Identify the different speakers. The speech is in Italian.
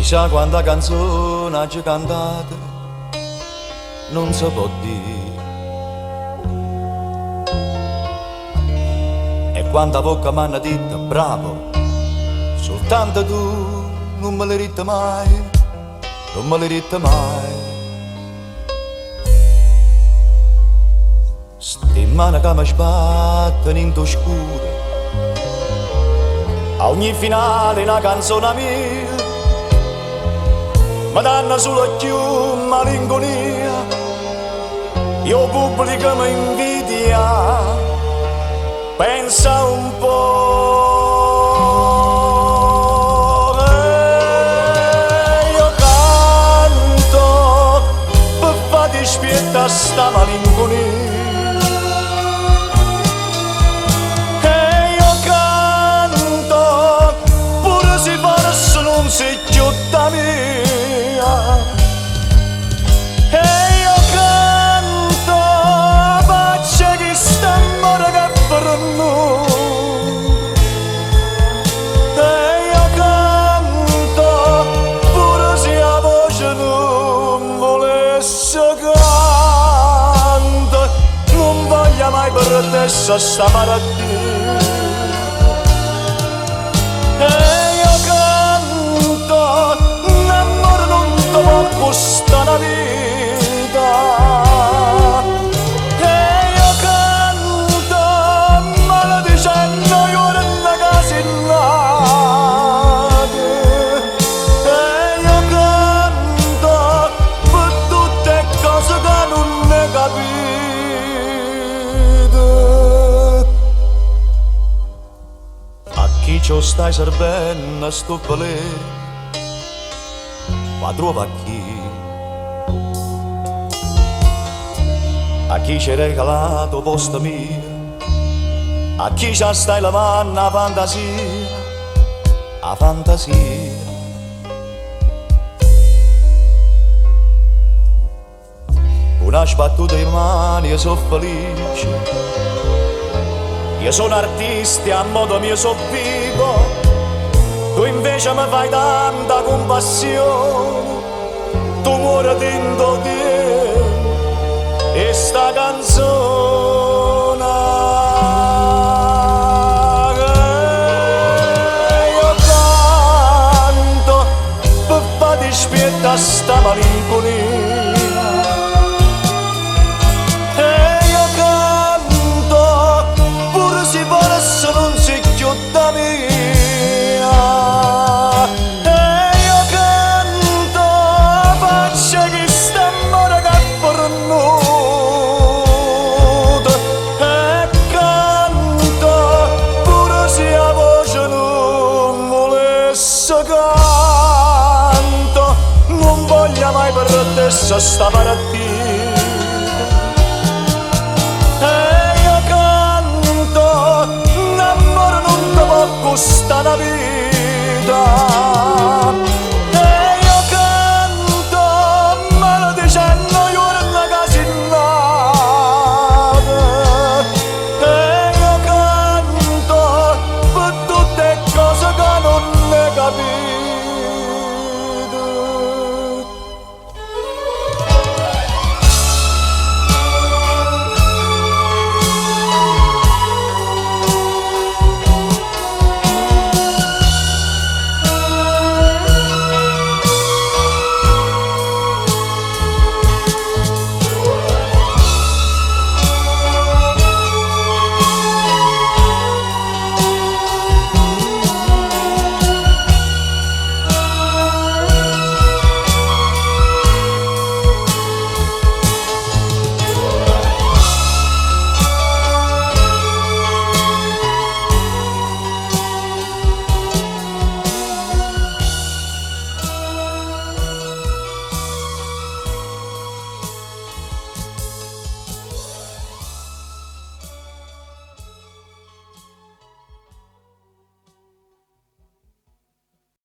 Speaker 1: Chissà quanta canzone ha già cantato, non si può dire. E quanta bocca m'hanno detto bravo, soltanto tu non me l'hai detto mai, non me l'hai detto mai. Ste mani che mi sbattono in t'oscuro, a ogni finale una canzone mia, mi danno solo più malinconia, io pubblico mi invidia, pensa un po', io canto per far dispietta sta malinconia. Non sei più da mia, e io canto pace che sta amore che per noi, e io canto pure se la voce non volesse cantare, non voglio mai perdere sta malattia. Costa la vita e io canto maledicendo io nella casinata e io canto per tutte cose che non ne capite. A chi ci stai servendo sto valere ma trova a chi ci hai regalato posto mio, a chi ci stai lavando la fantasia, la fantasia. Una sbattuta in mano io sono felice, io sono artista a modo mio sono vivo. Tu invece mi fai tanta compassione, tu muori dentro di e sta canzone io canto per far dispietta sta malinconia. E io canto pure se volesse non si più da mia. Canto, non voglio mai perdere sta malattia.